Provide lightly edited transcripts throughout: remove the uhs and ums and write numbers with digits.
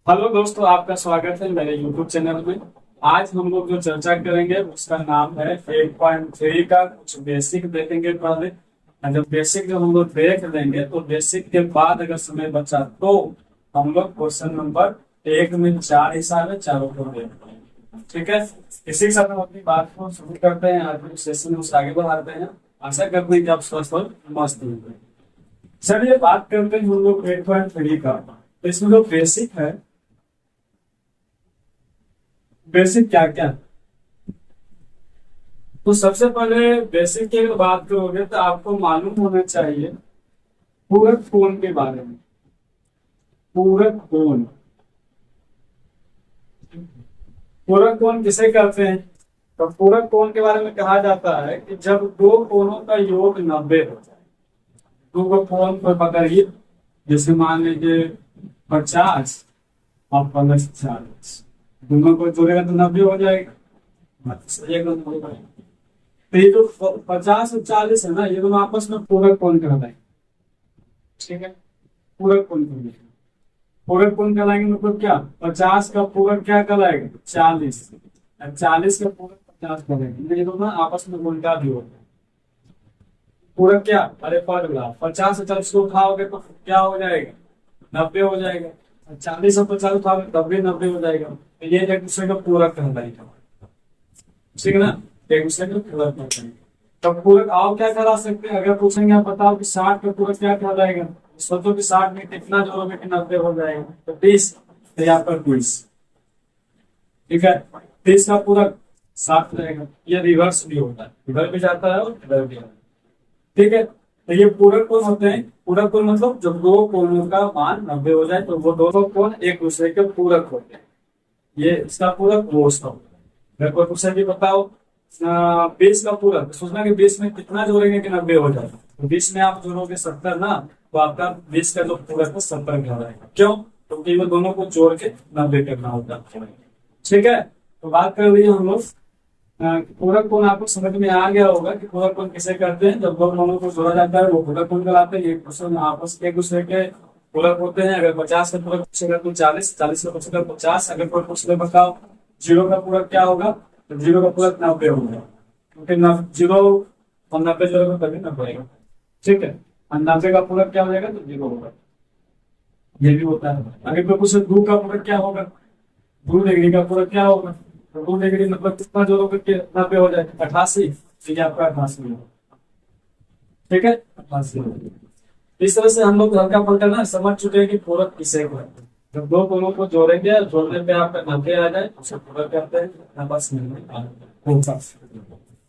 Hello दोस्तों, आपका स्वागत है मेरे YouTube चैनल में। आज हम लोग जो चर्चा करेंगे उसका नाम है 8.3 का कुछ बेसिक देखेंगे पहले। और जब बेसिक जब हम लोग देख लेंगे तो बेसिक के बाद अगर समय बचा तो हम लोग क्वेश्चन नंबर 1 में 4 हिसाब है, चारों को देख लेंगे। ठीक है, इसी के साथ हम अपनी बात को शुरू करते हैं। आज सेशन में उससे आगे बढ़ाते हैं। आशा करते हैं कि आप स्वस्थ और मस्त होंगे। चलिए बात करते हैं हम लोग 8.3 का। तो इसमें जो बेसिक है, बेसिक क्या क्या। तो सबसे पहले बेसिक की अगर बात करोगे तो आपको मालूम होना चाहिए पूरक कोण के बारे में। पूरक कोण, पूरक कोण किसे कहते हैं? तो पूरक कोण के बारे में कहा जाता है कि जब दो कोणों का योग 90 हो जाए। दो कोण को पकड़िए, जैसे मान लीजिए 50 और प्लस 40, दोनों को जोड़ेगा तो 90 हो जाएगा। तो ये जो 50 और 40 है ना, ये दोनों आपस में पूरक कोण कहलाएंगे। ठीक है, पूरक कोण कहलाएंगे। पूरक कोण कहलाएंगे मतलब क्या? 50 का पूरक क्या कहलाएगा? 40। और 40 का पूरक 50 कहलाएगा। ये दोनों आपस में उल्टा भी होगा। पूरक क्या? अरे फॉर्मूला 50 और 40 को उठाओगे तो क्या हो जाएगा? 90 हो जाएगा। 40 और 50 उठाओगे तब भी 90 हो जाएगा। तो ये एक दूसरे का पूरक कहलाएगा। ठीक है ना, एक दूसरे का पूरक कहलाएगा। तो पूरक आप क्या करा सकते हैं? अगर पूछेंगे आप बताओ कि 60 का पूरक क्या कहलाएगा, सोचो कि 60 में कितना जोड़ोगे कि 90 हो जाएगा? तो 30, तो यहाँ पर 20। ठीक है, 30 का पूरक 60 रहेगा। ये रिवर्स भी होता है, इधर भी जाता है और इधर भी आता है। ठीक है, तो ये पूरक कोण होते हैं। पूरक कोण मतलब जब दो कोणों का मान 90 हो जाए तो वो दोनों कोण एक दूसरे के पूरक होते हैं। ये इसका पूरक, वो उसका पूरक। अगर कोई पूछे कि बताओ 20 का पूरक, सोचना कि 20 में कितना जोड़ेंगे कि 90 हो जाएगा। तो 20 में आप जोड़ोगे 70 ना, तो आपका 20 का जो पूरक है 70 कहलाएगा। क्यों? क्योंकि वो दोनों को जोड़ के 90 करना होता है। ठीक है, तो बात कर लिए हम लोग पूरक कोण। आपको समझ में आ गया होगा कि पूरक कोण किसे करते हैं? जब दो कोणों को जोड़ा जाता है वो पूरक कोण कहलाते हैं। एक दूसरे में आपस एक दूसरे के पूरक होते हैं। अगर 50 का पूरक पूछेगा तो 40, 40 का पूछेगा 50। अगर कोई पूछ ले बताओ 0 का पूरक क्या होगा, तो 0 का पूरक 90 होगा। क्योंकि 0 और 90 जोड़ोगे तभी 90 आएगा। ठीक है, और 90 का पूरक क्या हो जाएगा? तो 0 होगा। ये भी होता है। अगर कोई पूछे 2 का पूरक क्या होगा, 2 डिग्री का पूरक क्या होगा, तो 2 डिग्री मतलब कितना जोड़ोगे कि 90 हो जाए? 88। तो ये आपका 88 होगा। ठीक है, 88। इस तरह से हम लोग हल्का फुल्का ना समझ चुके हैं कि पूरक किसे कहते हैं। जब दो कोणों को जोड़ेंगे, जोड़ने पे आपका 90 आ जाए उसे पूरक कहते हैं। बस होगा।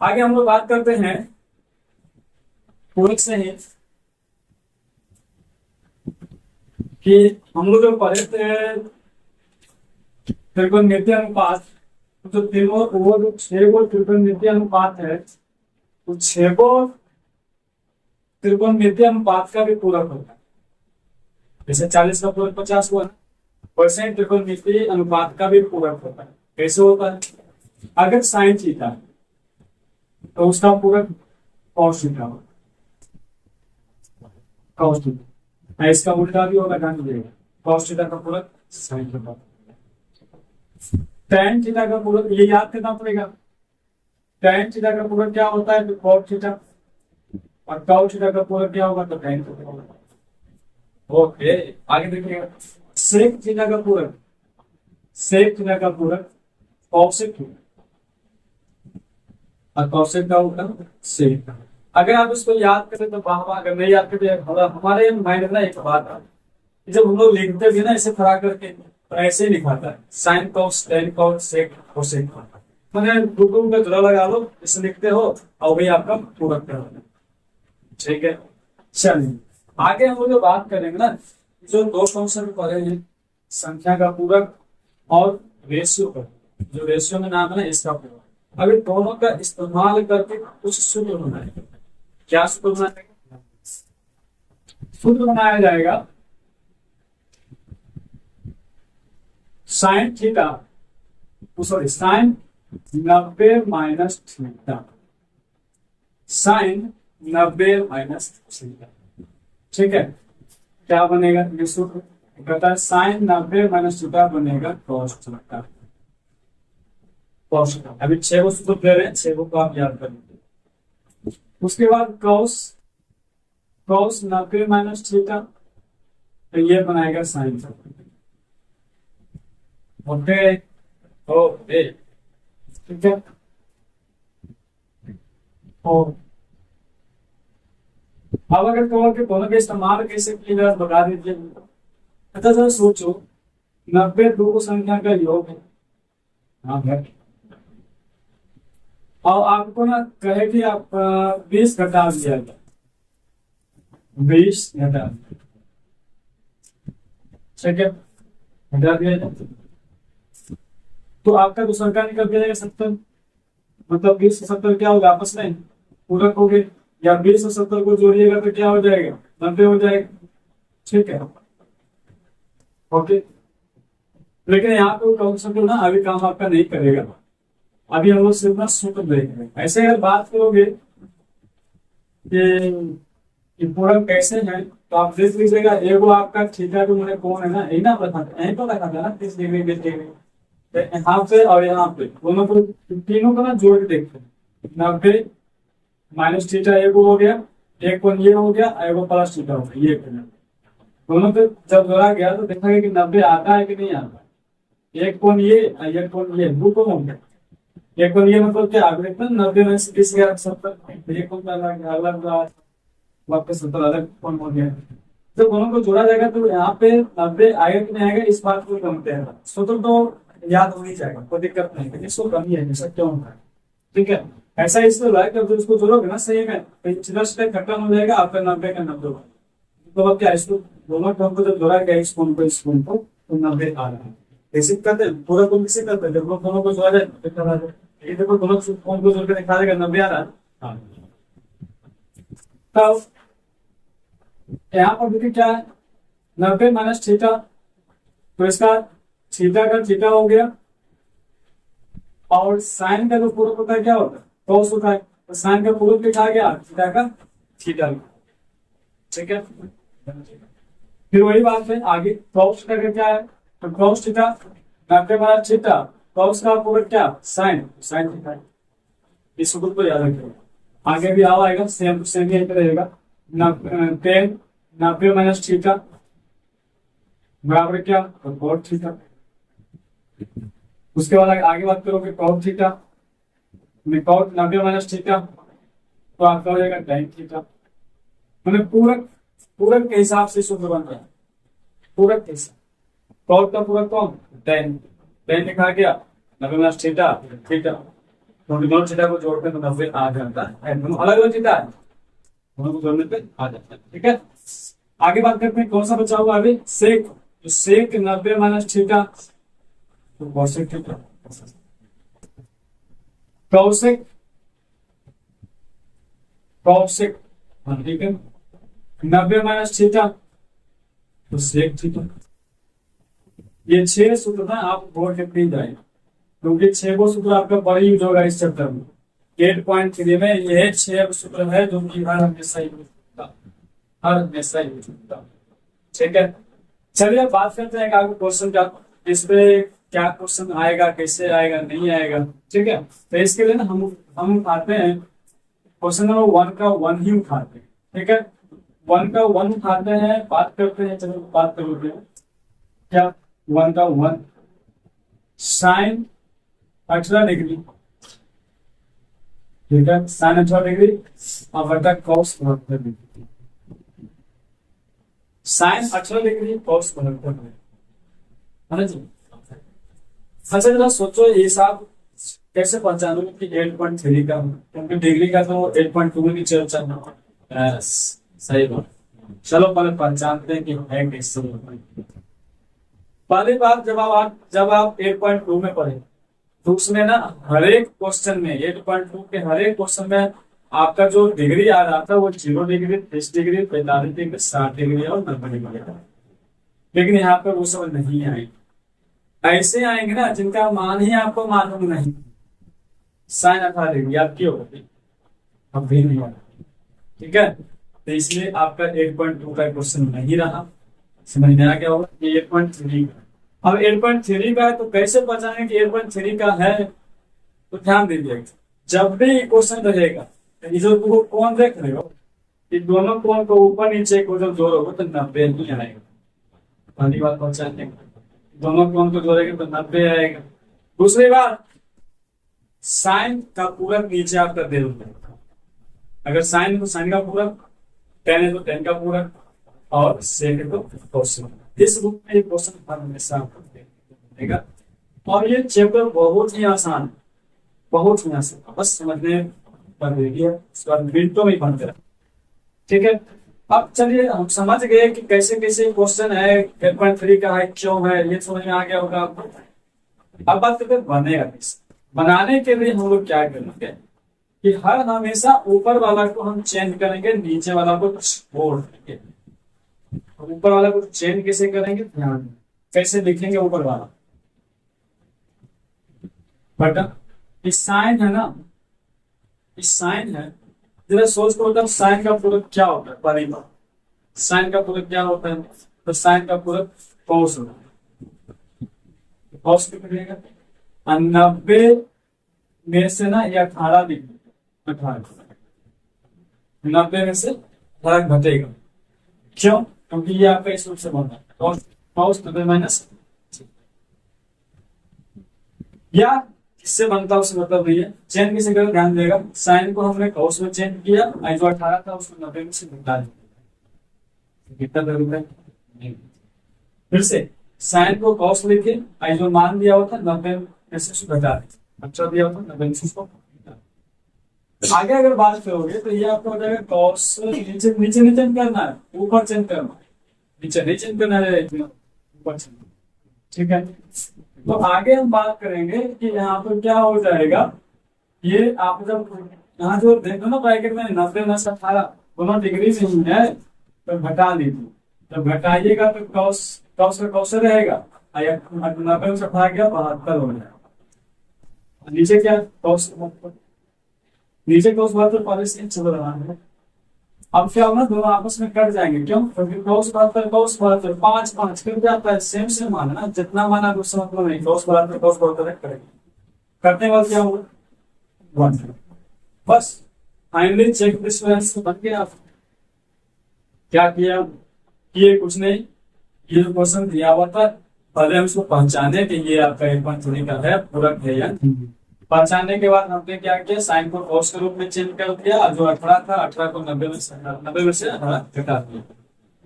आगे हम लोग बात करते हैं पूरक से ही कि हम लोग जो पढ़े थे त्रिकोणमितीय अनुपात, तो वो जो 6 गो त्रिकोणमितीय अनुपात है, तो 6 गो त्रिकोणमितीय अनुपात का भी पूरक होता है। जैसे 40 का पूरक 50 हुआ, वैसे त्रिकोणमितीय अनुपात का भी पूरक होता है। कैसे होता है? अगर साइन थीटा तो उसका पूरक कॉस थीटा होगा। कॉस थीटा, इसका उल्टा भी होगा, ध्यान दीजिएगा। कॉस थीटा का पूरक साइन थीटा। टैन थीटा का पूरक ये याद करना पड़ेगा। टैन थीटा का पूरक क्या होता है? तो कॉट थीटा। और कॉट थीटा का पूरक क्या होगा? तो टैन थीटा होगा। ओके, आगे देखिएगा। सेक थीटा का पूरक, सेक थीटा का पूरक कॉसेक थीटा। और कॉसेक का होगा सेक। अगर आप इसको याद करें तो वाह वाह, अगर नहीं याद करें हमारे माइंड में एक बात है, जब हम लोग लिखते भी ना इसे खड़ा करके तो ऐसे ही लिखाता है, sine cos tan cos sec cosec. मैंने गूगल में जुड़ा लगा लो, इसे लिखते हो और वही आपका पूरक कहलाता है। ठीक है, चलिए आगे हम लोग जो बात करेंगे ना, जो दो फंक्शन पढ़े हैं, संख्या का पूरक और रेशियो का। जो रेशियो में नाम है ना, इसका पूरक। अभी दोनों का इस्तेमाल करके कुछ सूत्र बनाएंगे। क्या सूत्र बनाएंगे? सूत्र बनाया जाएगा sine theta, sorry sine 90 minus theta, sine 90 minus theta. ठीक है, क्या बनेगा? ये सूत्र कहता है साइन 90 माइनस थीटा बनेगा कॉस थीटा। कॉस थीटा अभी 6 को सूत्र दे रहे हैं, 6 को आप याद कर लीजिए। उसके बाद कॉस 90 माइनस थीटा, तो ये बनाएगा साइन थीटा। ओके ओके ठीक है। और अब अगर कहो कि दोनों के इस्तेमाल कैसे किया बता दीजिए। अच्छा सर सोचो, 90 दो संख्या का योग है, हाँ है, और आपको ना कहे कि आप 20 घटा दिया जाए, 20 घटा, ठीक है, घटा दिया जाए, तो आपका तो संख्या निकल के जाएगा 70। मतलब 20 और 70 क्या होगा आपस में पूरक हो गए, या 20 और 70 को जोड़िएगा तो क्या हो जाएगा 90 हो जाएगा, ठीक है। ओके, लेकिन यहाँ पे कंसेप्ट ना अभी काम आपका नहीं करेगा, अभी हम लोग सिर्फ ना सूत्र देखेंगे। ऐसे अगर बात करोगे कि पूरक कैसे है, तो आप देख लीजिएगा, एगो आपका थीटा टू मैंने कौन है ना, यही ना पता यहीं पर रखा था ना 30 डिग्री 20 डिग्री, यहाँ पे और यहाँ पे दोनों को, तीनों को ना जोड़ के देखते हैं। 90 माइनस थीटा एगो हो गया, एक कोण ये हो गया, एगो प्लस थीटा हो गया, ये दोनों पे जब जोड़ा गया तो देखा गया कि 90 आता है कि नहीं आता। एक कोण ये, एक कोण ये, दो कोण हो गया, एक कोण ये मतलब क्या आप देखते हैं 90 में से 20 गया 70, एक कोण अलग अलग वापस 70 अलग कोण हो गया। जब दोनों को जोड़ा जाएगा तो यहाँ पे 90 आएगा कि नहीं आएगा, इस बात को समझते हैं। सूत्र तो याद हो ही जाएगा, कोई दिक्कत नहीं है, इसको कमी है जैसा क्यों होता है, ठीक है। ऐसा इसलिए हुआ है कि उसको जोड़ोगे ना सही में, सीधा सीधा खत्म हो जाएगा आपका 90 का 90। तो अब क्या इसको दोनों टर्म को जब जोड़ा गया इस कोण को इस कोण को, तो 90 आ रहा है। ऐसे करते हैं पूरा कोण किसे करते हैं, जब दोनों को जोड़ा जाए ये देखो, दोनों कोण को जोड़ के दिखा देगा 90 आ रहा है। तो यहाँ पर देखिए क्या है 90 माइनस थीटा, तो इसका थीटा का थीटा हो गया, और साइन का जो पूरक होता है क्या होता है कॉस होता है, तो साइन का पूरक लिखा गया थीटा का थीटा, ठीक है। फिर वही बात है आगे, कॉस थीटा का क्या है, तो cos theta 90 minus theta, cos का पूरक क्या साइन, साइन थीटा, इस सूत्र को याद रखिएगा। आगे भी आएगा सेम सेम यही रहेगा, 90 माइनस थीटा बराबर क्या, तो कॉट थीटा। उसके बाद आगे बात करोगे cot theta, cot 90 minus theta, तो आपका हो जाएगा tan थीटा। मैंने पूरक पूरक के हिसाब से सूत्र बन रहा है, पूरक के हिसाब, कॉट का पूरक कौन tan, tan लिखा गया 90 माइनस थीटा थीटा, तो दोनों थीटा को जोड़कर तो 90 आ जाता है, दोनों अलग अलग थीटा है, दोनों को जोड़ने पे आ जाता है, ठीक है। आगे बात करते हैं कौन सा बचा हुआ अभी सेक, तो सेक 90 माइनस थीटा, तो कौशिक थीटा, कौशिक कौशिक, ठीक है, 90 माइनस थीटा, तो सेक थीटा। ये 6 सूत्र ना आप बोर्ड के पी जाए, क्योंकि 6 को सूत्र आपका बड़ा यूज होगा इस चैप्टर में। 8.3 में यह 6 सूत्र है जो कि हर हमेशा यूज होता, हर हमेशा यूज होता, ठीक है। चलिए अब बात करते हैं आगे क्वेश्चन का, इसमें क्या क्वेश्चन आएगा, कैसे आएगा, नहीं आएगा, ठीक है। तो इसके लिए ना हम उठाते हैं क्वेश्चन नंबर 1 का 1 ही उठाते हैं, ठीक है। 1 का 1 उठाते हैं, बात करते हैं, चलो बात करोगे क्या 1 का 1 साइन 18 डिग्री, ठीक है, साइन 18 डिग्री और बटा cos 72 degree, sine 18 degree cos 72 degree, है ना जी। अच्छा जरा सोचो ये सब कैसे पहचानोगे कि 8.3 का, क्योंकि डिग्री का तो 8.2 की चर्चा है, सही बात। चलो पहले पहचानते हैं कि है कैसे। पहली बात जब आप 8.2 में पढ़े तो उसमें ना हर एक क्वेश्चन में 8.2 के हर एक क्वेश्चन में आपका जो डिग्री आ रहा था वो 0 डिग्री 30 डिग्री 45 डिग्री 60 डिग्री और 90 डिग्री था, लेकिन यहाँ पर वो सब नहीं आएंगे। ऐसे आएंगे ना जिनका मान ही आपको मालूम नहीं, साइन 18 डिग्री आपकी होगी अब भी नहीं आ रहा, ठीक है। तो इसलिए आपका 8.2 का क्वेश्चन नहीं रहा, समझ में आ गया होगा ये 8.3 का। अब 8.3 का है तो कैसे पहचानें कि 8.3 का है, तो ध्यान दीजिएगा जब भी क्वेश्चन रहेगा ये जो वो कौन देख रहे हो, ये दोनों कोण को ऊपर नीचे को जब जोड़ोगे तो 90 ही आएगा। पहली बात पहचानने, दोनों कोण को जोड़ेंगे तो 90 आएगा। दूसरी बात, साइन का पूरक नीचे आपका दे दो, अगर साइन तो साइन का पूरक, टेन है तो टेन का पूरक, और सेक है तो कोसेक। इस रूप में ये क्वेश्चन हमेशा आपको देगा। और ये चैप्टर बहुत ही आसान है, बहुत ही आसान, बस समझने पर देखिए उसके बाद मिनटों में बन कर, ठीक है। अब चलिए हम समझ गए कि कैसे कैसे क्वेश्चन है, 8.3 का है, क्यों है, ये समझ में आ गया होगा आपको। अब बात करते हैं बनेगा कैसे। बनाने के लिए हम लोग क्या करेंगे कि हर हमेशा ऊपर वाला को हम चेंज करेंगे, नीचे वाला को छोड़ देंगे। ऊपर वाला को चेंज कैसे करेंगे, ध्यान दें। कैसे लिखेंगे ऊपर वाला, बटा इस साइन है ना, इस साइन है, जरा सोच को मतलब साइन का पूरक क्या होता है, परिमाण। साइन का पूरक क्या होता है, तो साइन का पूरक कॉस होता है। कॉस कितना मिलेगा, 90 में से ना ये 18 लिख, 18 90 में से 18 घटेगा, क्यों, क्योंकि ये आपका इस रूप से बनता है कॉस 90 माइनस, या किससे बनता है उससे मतलब नहीं है। चेंज किसे करें, ध्यान देगा, साइन को हमने कॉस में चेंज किया, जो 18 था उसको 90 में से घटा दिया, कितना जरूरत है। फिर से साइन को कॉस लिखे, जो मान दिया होता 90 में से उसको घटा दिया, अच्छा दिया होता 90 में से उसको घटा दिया। आगे अगर बात करोगे तो ये आपको हो जाएगा कॉस, नीचे नीचे नहीं चेंज करना है, ऊपर चेंज करना है, नीचे नहीं चेंज करना है, ऊपर चेंज, ठीक है। तो आगे हम बात करेंगे कि यहाँ पर क्या हो जाएगा, ये आप जब यहाँ जो देखो ना ब्रैकेट में 90 में से 18 दोनों डिग्री में ही है, तो घटा लीजिए, जब घटाइएगा तो कॉस कॉस का कॉस रहेगा, 90 में से 18 गया 72 हो जाएगा। नीचे क्या कॉस, नीचे कॉस 72 पहले से चल रहा है। अब क्या होगा, दोनों आपस में कट जाएंगे, क्यों, क्योंकि कॉस 72 5 5 कट जाता है, सेम सेम मान है ना, जितना माना दूसरा मतलब नहीं, कॉस 72 करेंगे, करने वाला क्या होगा 1। बस फाइनली चेक दिस बन गया। आप क्या किया, ये कुछ नहीं, ये जो क्वेश्चन दिया हुआ था पहले हम इसको पहचाने कि ये आपका 8.3 का है, पूरक है या पहचानने के बाद हमने क्या किया, साइन को कॉस के रूप में चेंज कर दिया, जो 18 था 18 को 90 में से 18 घटा दिया।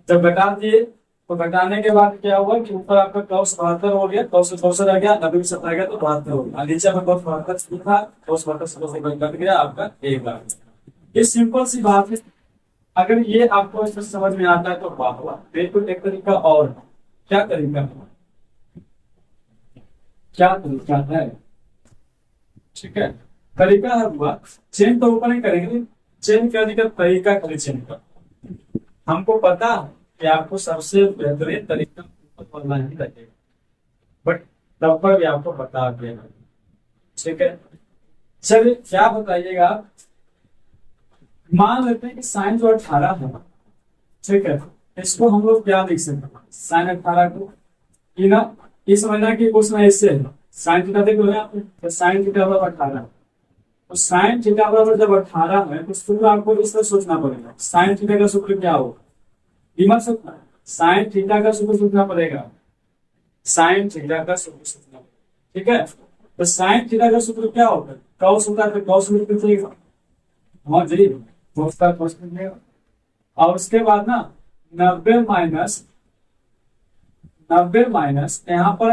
जब घटा दिए तो घटाने के बाद क्या हुआ कि ऊपर आपका कॉस 72 हो गया, कॉस 72 रह गया, 90 में से 18 गया तो 72 हो गया, नीचे में कॉस 72 था, कॉस 72 कट गया, आपका 1 आ गया। ये सिंपल सी बात है। अगर ये आपको इसमें समझ में आता है तो वाह वाह। बिल्कुल एक तरीका और, क्या तरीका, क्या तरीका है, ठीक है। तरीका है हुआ, चेंज तो ऊपर नहीं करेंगे, चेंज करने का तरीका खाली चेंज कर। हमको पता है कि आपको सबसे बेहतरीन तरीका ऊपर वाला ही लगेगा, बट तब पर भी आपको बता देगा, ठीक है। चलिए क्या बताइएगा आप, मान लेते हैं कि साइन जो 18 है, ठीक है, इसको हम लोग क्या लिख सकते हैं, साइन 18 को ये ना, ये समझना कि क्वेश्चन ऐसे है, साइन थीटा देख लो, तो साइन थीटा बराबर 18, तो साइन थीटा बराबर जब 18 है तो सूत्र आपको इस तरह सोचना पड़ेगा, साइन थीटा का सूत्र क्या होगा, दिमाग सोचना, साइन थीटा का सूत्र सोचना पड़ेगा, साइन थीटा का सूत्र सोचना, ठीक है। तो साइन थीटा का सूत्र क्या होता है, कॉस होता है, तो कॉस रूट में हाँ जी, और उसके बाद ना 90 माइनस यहाँ पर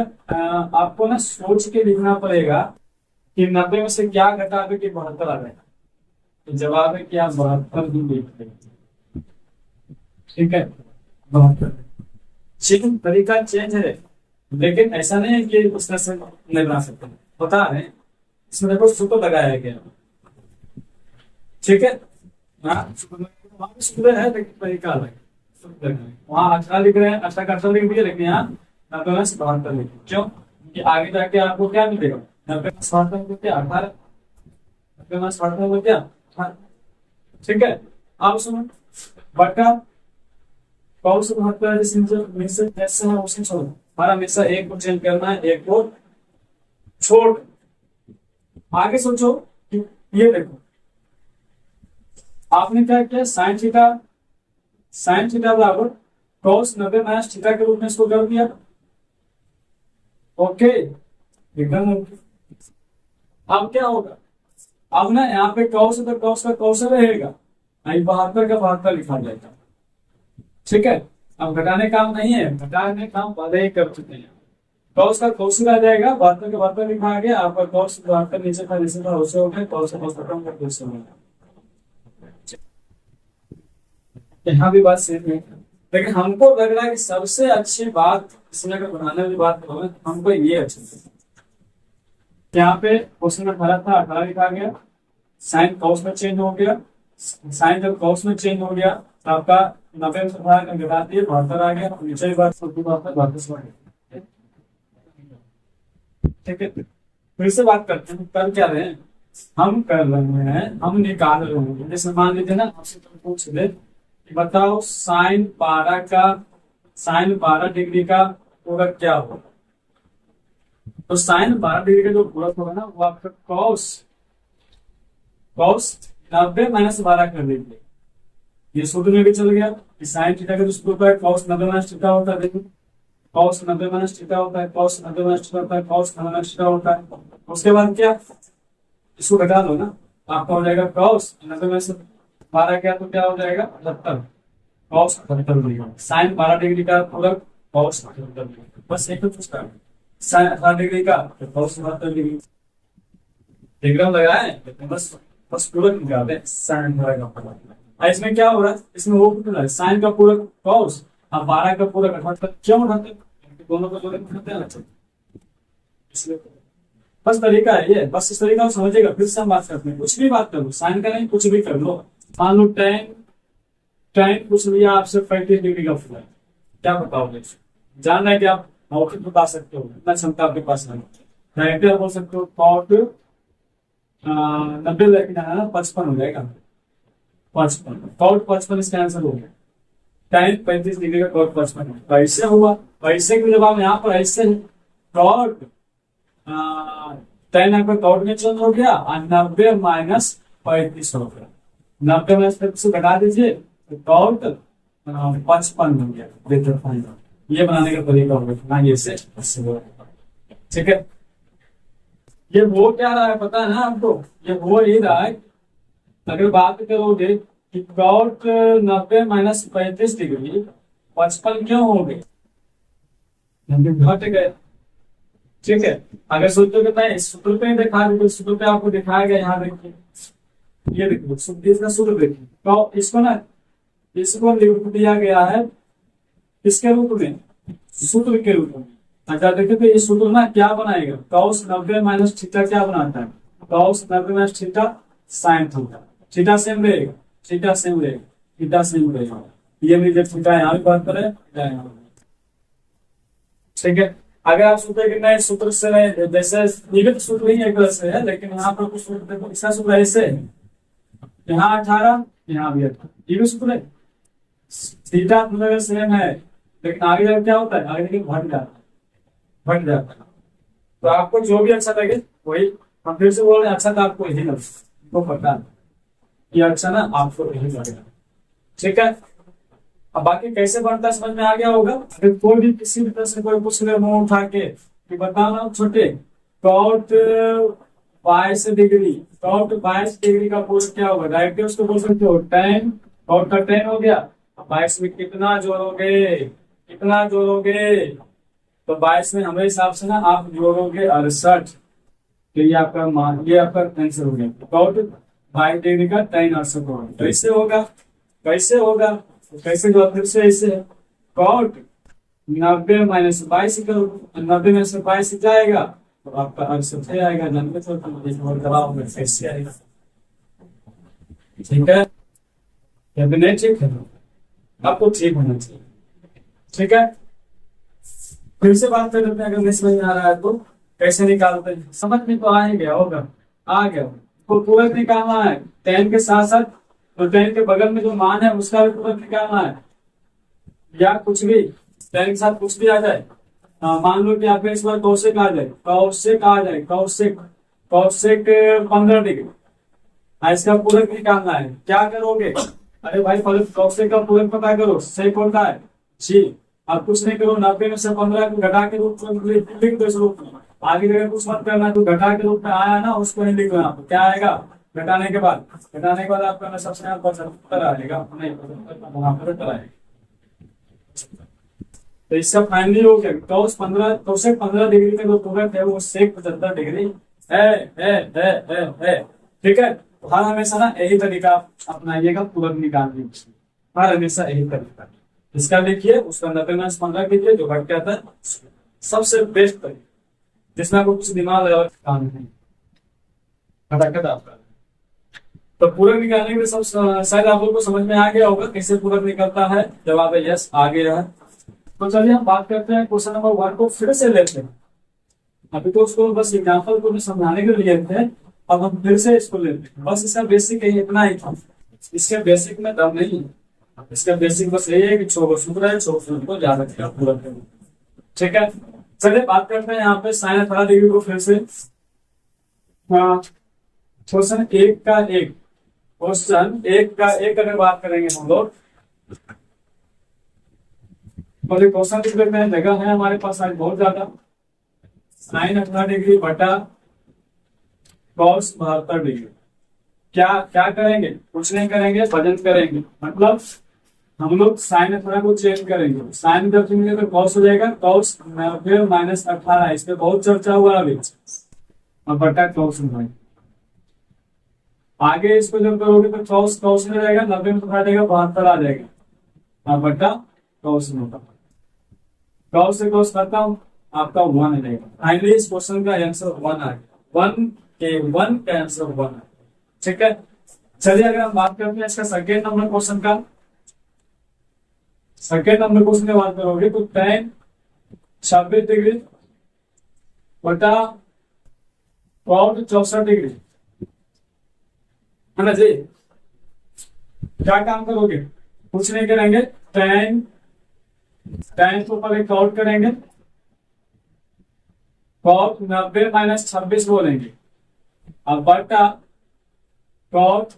आपको ना सोच के लिखना पड़ेगा कि 90 में से क्या घटा दो कि 72 आ जाएगा, तो जवाब है क्या 72 ही लिख देंगे, ठीक है 72। लेकिन तरीका चेंज है, लेकिन ऐसा नहीं है कि उस तरह से नहीं बना सकते, पता है इसमें देखो सूत्र लगाया गया, ठीक है। सूत्र है लेकिन तरीका अलग, वहां 18 लिख रहे हैं, 18 का 18 लिख दिया, लेकिन यहाँ 90 में से 72 लिख, क्यों, क्योंकि आगे जाके आपको क्या मिलेगा, 90 में 72 को क्या 18, 90 में 72 को क्या 18, ठीक है। अब सुनो, बटा कौश 72 जैसे जैसे है उसे छोड़, हमारा हमेशा एक को चेंज करना है, एक को छोड़। आगे सोचो कि ये देखो आपने क्या किया, साइन थीटा बराबर कॉस 90 माइनस थीटा के रूप में इसको कर दिया। ओके, एकदम ओके। अब क्या होगा, अब ना यहाँ पे कॉस है तो कॉस का कॉस रहेगा, 72 का 72 लिखा जाएगा। ठीक है, अब घटाने काम नहीं है, घटाने काम पहले ही कर चुके हैं। कॉस का कॉस आ जाएगा, 72 का 72 लिखा गया, आपका कॉस 72 नीचे था नीचे था उससे हो गया, कॉस का कॉस खत्म कर दूसरे हो गया। यहाँ भी बात सेम है, लेकिन हमको लग रहा है कि सबसे अच्छी बात इसमें अगर बनाने वाली बात करो हमको ये अच्छी लगी। यहाँ पे क्वेश्चन में 18 था, 18 लिखा गया, साइन कॉस में चेंज हो गया, साइन जब कॉस में चेंज हो गया तो आपका 90 से घटा दिए 72 आ गया, नीचे भी बात 72। ठीक है, फिर से बात करते हैं, कर क्या रहे हैं हम, कर रहे हैं हम निकाल रहे हैं। जैसे मान लीजिए ना आपसे पूछ ले बताओ साइन 12 डिग्री का पूरक क्या होगा, तो साइन 12 डिग्री का जो पूरक होगा ना वो आपका कॉस 90 माइनस 12 कर दीजिए। ये सूत्र में भी चल गया कि साइन थीटा का जो सूत्र है कॉस 90 माइनस थीटा होता है। देखो कॉस 90 माइनस थीटा होता है, कॉस 90 माइनस थीटा होता है, कॉस 90 माइनस थीटा होता है। उसके बाद क्या, इसको घटा दो ना, आपका हो जाएगा कॉस 90 में से 12 क्या तो क्या हो जाएगा 78, कॉस 78 डिग्री। साइन 12 डिग्री का पूरक कॉस 78 डिग्री, बस एक तो पूछता है साइन 18 डिग्री का कॉस 72 डिग्री। डिग्राम लगाए बस पूरक निकालते हैं साइन 12 का पूरक। इसमें क्या हो रहा है, इसमें वो पूछना है साइन का पूरक कॉस और 12 का पूरक 78 क्यों उठाते, दोनों को जोड़े उठाते हैं इसलिए। बस तरीका है ये, बस इस तरीका को समझिएगा। फिर से हम बात करते हैं, कुछ भी बात कर लो, साइन का नहीं कुछ भी कर लो। मान लो टेन पूछ लिया आपसे 35 डिग्री का फूल है, क्या बताओगे, जान रहे कि आप मौखिक बता सकते हो, इतना क्षमता आपके पास नहीं। डायरेक्टर बोल सकते हो कॉट 90 लेकिन है ना 55 हो जाएगा, 55 कॉट 55 इसका आंसर हो गया। टेन 35 डिग्री का कॉट 55 ऐसे हुआ। वैसे कि जब आप यहाँ पर ऐसे कॉट टेन आपका कॉट में चेंज हो गया और 90 माइनस 35 हो गया, 90 माइनस 35 घटा दीजिए तो कॉट 55 बन गया। बेहतर फाइनल ये बनाने का तरीका होगा ना, ये से ठीक है। ये वो क्या रहा है पता है ना आपको, ये वो ही रहा है। अगर बात करोगे कि कॉट 90 माइनस 35 डिग्री 55 क्यों हो गए, घट गए। ठीक है, अगर सूत्र के मैं सूत्र पे दिखा दूं, सूत्र पे आपको दिखाया गया, यहाँ देखिए, ये देखिए इसका सूत्र देखिए, तो इसको लिख दिया गया है इसके रूप में, सूत्र के रूप में। अच्छा देखिए तो ये सूत्र ना क्या बनाएगा, कॉस 90 माइनस थीटा क्या बनाता है, cos 90 minus theta sine theta, theta same रहेगा, थीटा सेम रहेगा, थीटा सेम रहेगा। ये मुझे थीटा यहाँ भी बात करें, ठीक है। अगर आप सूत्र के नए सूत्र से नहीं, जैसे निगत सूत्र ही एक तरह से है, लेकिन यहाँ पर कुछ सूत्र देखो, इसका सूत्र ऐसे है, यहाँ 18 यहाँ भी 18, ये भी सूत्र है। थीटा सेम है लेकिन आगे जाकर क्या होता है, आगे देखिए घट जाता है। तो आपको जो भी अच्छा लगे वही, हम फिर से बोल रहे हैं अच्छा तो आपको यही लगे, तो पता है ये अच्छा ना आपको यही लगेगा। ठीक है, अब बाकी कैसे बनता है समझ में आ गया होगा। अगर कोई भी किसी भी तरह से कोई पूछ ले मुंह उठा के कि बताना छोटे कॉट 22 डिग्री का पूरक क्या होगा, डायरेक्टली उसको बोल सकते हो टेन, कॉट का 10 हो गया, 22 में कितना जोड़ोगे, तो 22 में हमारे हिसाब से ना आप जोड़ोगे 68, तो ये आपका आंसर हो गया। कॉट 22 डिग्री का 10 68 होगा। कैसे होगा कैसे जो फिर से ऐसे कॉट 90 माइनस 22 करो, 90 में से 22 जाएगा तो आपका आंसर आएगा, जानते तो दबाव में कैसे आएगा। ठीक है, ठीक है, आपको ठीक होना चाहिए। ठीक है, फिर से बात कर लेते हैं, अगर नहीं समझ में आ रहा है तो कैसे निकालते हैं, समझ में तो आ गया। तो पूरक निकालना है 10 के साथ साथ, तो 10 के बगल में जो मान है उसका भी पूरक निकालना है। या कुछ भी टेन के साथ कुछ भी आ जाए। मान लो कि आपका इस बार कौशिक आ जाए, कौशिक आ जाए, कौशिक, कौशिक 15 डिग्री। इसका पूरक निकालना है, क्या करोगे? अरे भाई पहले कौशिक का पूरक पता करो, सही होता है जी। अब कुछ नहीं करो, 90 में से 15 को घटा के रूप में लिख दो इस रूप में। आगे अगर कुछ मत करना, तो घटा के रूप में आया ना, उसको नहीं लिख दो। क्या आएगा घटाने के बाद? घटाने के बाद आपका सबसे यहाँ 75 आएगा, नहीं 75 आएगा। तो इसका फाइनली हो गया कौस 15, कौशिक 15 डिग्री का जो पूरक है वो सेक 75 डिग्री है। ठीक है, हर हमेशा ना यही तरीका अपनाइएगा पूरक निकालने का, हर हमेशा यही तरीका। इसका लिखिए, उसका 90-15 कीजिए, जो घट जाता है सबसे बेस्ट तरीका, जिसमें आपको कुछ दिमाग लगा काम नहीं, फटाफट आपका। तो पूरक निकालने के सब शायद आप लोग को समझ में आ गया होगा कैसे पूरक निकलता है। जवाब है यस, आ गया है। तो चलिए हम बात करते हैं क्वेश्चन नंबर 1 को फिर से लेते हैं। अभी तो उसको बस एग्जाम्पल को समझाने के लिए लेते हैं, अब हम फिर से इसको लेते हैं। बस इसका बेसिक यही इतना ही था, इसके बेसिक में दम नहीं है। इसका बेसिक बस यही है कि 6 सूत्र है, 6 सूत्र को याद रखिएगा पूरक के। ठीक है, चलिए बात करते हैं यहाँ पे sin 18 डिग्री को फिर से। क्वेश्चन 1 का 1, क्वेश्चन 1 का 1 अगर बात करेंगे हम लोग, क्वेश्चन लिख लेते हैं, जगह है हमारे पास आज बहुत ज्यादा। sin 18 डिग्री बटा cos 72 डिग्री। क्या क्या करेंगे? कुछ नहीं करेंगे, वजन करेंगे। मतलब हम लोग sin 18 को चेंज करेंगे। sin जब चेंज तो cos हो जाएगा, cos फिर -18, इस पे बहुत चर्चा हुआ अभी, और बटा cos में। आगे इसको जब करोगे तो cos में जाएगा, 90 में घटेगा 72 आ जाएगा, और बटा cos में होगा। cos से cos करता हूं, आपका 1 आ जाएगा। फाइनली इस क्वेश्चन का आंसर 1 आ गया, 1 का आंसर 1 है। ठीक है, चलिए अगर हम बात करते हैं इसका सेकेंड नंबर क्वेश्चन का। सेकेंड नंबर क्वेश्चन की बात करोगे तो tan 26 डिग्री बटा cot 64 डिग्री, है ना जी। क्या काम करोगे? कुछ नहीं करेंगे, tan को पहले काउंट करेंगे, cot 90 - 26 बोलेंगे, अब बटा cot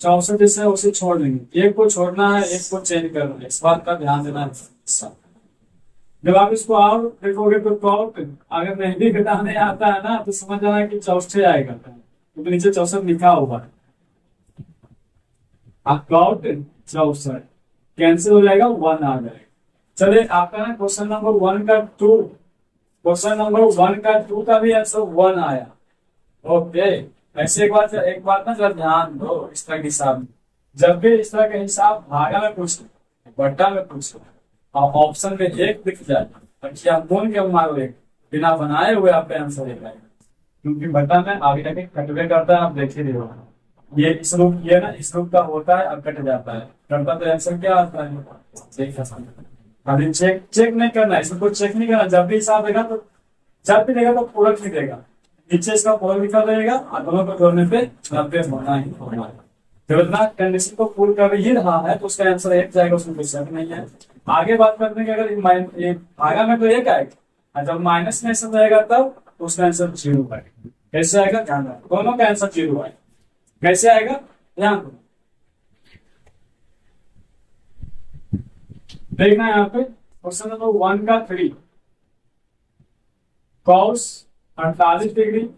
64 जिससे उसे छोड़ देंगे। एक को छोड़ना है, एक को चेंज करना है, इस बात का ध्यान देना है। जब आप इसको और देखोगे तो cot अगर नहीं भी घटाने आता है ना, तो समझ जाना कि 64 आएगा, क्योंकि नीचे 64 लिखा हुआ है। cot 64 कैंसिल हो जाएगा, 1 आ जाएगा। चलिए आपका ना क्वेश्चन नंबर 1 का 2, क्वेश्चन नंबर 1 का 2 का भी आंसर 1 आया। ओके, ऐसे एक बात ना जरा ध्यान दो, इस तरह के हिसाब, जब भी इस तरह का हिसाब भागा में पूछ बट्टा में पूछ और ऑप्शन में 1 दिख जाए, क्या बोल के मारो, एक बिना बनाए हुए आपका आंसर एक आएगा, क्योंकि बट्टा में आगे जाके कटवे करता है। आप देखे नहीं होगा, ये इस रूप, ये ना इस रूप का होता है, अब कट जाता है, करता तो आंसर क्या आता है? अभी चेक नहीं करना है, इसको चेक नहीं करना। जब भी हिसाब देगा तो जब भी देगा तो पूरक नहीं देगा, नीचे इसका पूरक लिखा रहेगा, और दोनों को जोड़ने पे 90 होना ही होना है। जब इतना कंडीशन को पूर्ण कर ही रहा है तो उसका आंसर 1 जाएगा, उसमें कोई शक नहीं है। आगे बात करते हैं कि अगर ये भागा में तो 1 आएगा, और जब माइनस में सब जाएगा तब तो उसका आंसर 0 आएगा। कैसे आएगा? ध्यान रखो, दोनों का आंसर 0 आएगा। कैसे आएगा? ध्यान दो, देखना है यहाँ पे क्वेश्चन नंबर 1 का 3, cos 48 degree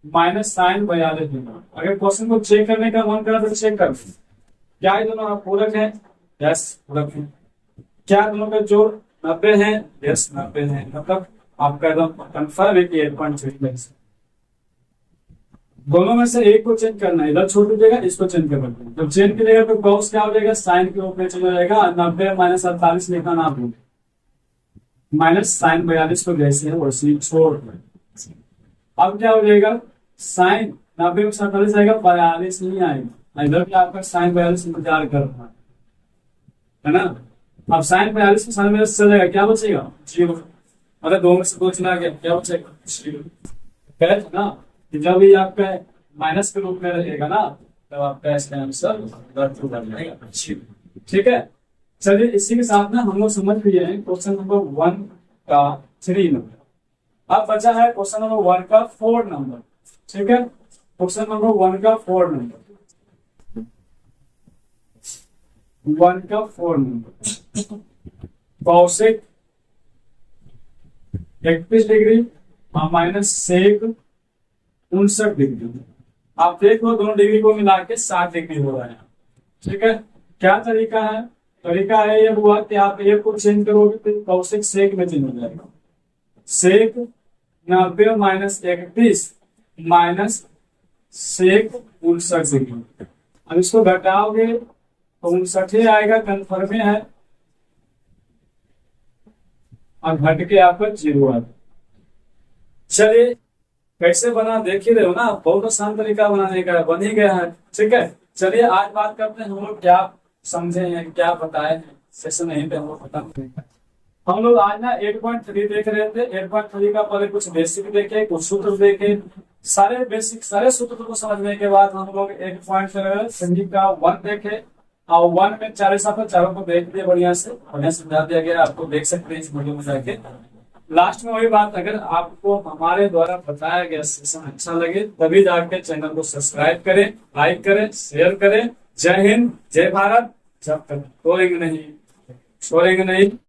minus sin 42 degree. अगर क्वेश्चन को चेक करने का मन करा तो चेक कर, क्या ये दोनों पूरक है? यस पूरक है। क्या दोनों का जोड़ 90 है? यस 90 है। मतलब आपका एकदम कंफर्म है कि 8.3 दोनों में से एक को चेंज करना है, इधर छोड़ दीजिएगा, इसको चेंज कर देंगे। जब चेंज करिएगा तो cos क्या हो जाएगा? sin के ऊपर चेंज हो जाएगा, 90 - 48 लिखना ना भूलें, माइनस sin 42 को जैसे है वैसे ही छोड़ दें। अब क्या हो जाएगा? sin 90 में 47 आएगा, 42 नहीं आएगा, इधर भी आपका sin 42 इंतजार कर रहा है ना। अब sin 42 में 47 चल जाएगा, क्या बचेगा? 0। मतलब 2 में से 2 चला गया, क्या बचेगा? 0। करेक्ट ना। जब भी आपका माइनस के रूप में रहेगा ना, तब आपका इसका आंसर 0 बन जाएगा। ठीक है, चलिए इसी के साथ ना हम लोग समझ गए हैं क्वेश्चन नंबर 1 का 3 नंबर। अब बचा है क्वेश्चन नंबर 1 का 4 नंबर। ठीक है, क्वेश्चन नंबर 1 का 4 नंबर, 1 का 4 number. Cosec 31 degree minus sec 59 degree. आप देख लो दोनों डिग्री को मिला के 60 डिग्री हो रहा है। ठीक है, क्या तरीका है? तरीका है ये हुआ कि आप ए को चेंज करोगे तो कौशिक सेक में चेंज हो जाएगा। सेक 90 माइनस 31 माइनस सेक 59 डिग्री। अब इसको घटाओगे तो 59 आएगा, कन्फर्म है, और घट के आपका 0 आएगा। चलिए कैसे बना देख ही रहे हो ना, बहुत आसान तरीका बनाने का, बन ही गया है। ठीक है, चलिए आज बात करते हैं हम लोग क्या समझे हैं, क्या बताए हैं सेशन यहीं पे हम लोग खत्म करेंगे। हम लोग आज ना 8.3 देख रहे थे। 8.3 का पहले कुछ बेसिक देखे, कुछ सूत्र देखे, सारे बेसिक सारे सूत्र को समझने के बाद हम लोग 8.3 का 1 देखे, और 1 में चारों को देख दिए, बढ़िया समझा दिया गया, आपको देख सकते हैं इस वीडियो में जाके। लास्ट में वही बात, अगर आपको हमारे द्वारा बताया गया सेशन अच्छा लगे तभी जाके चैनल को सब्सक्राइब करें, लाइक करें, शेयर करें। जय हिंद, जय भारत। जब तक छोड़ेंगे नहीं।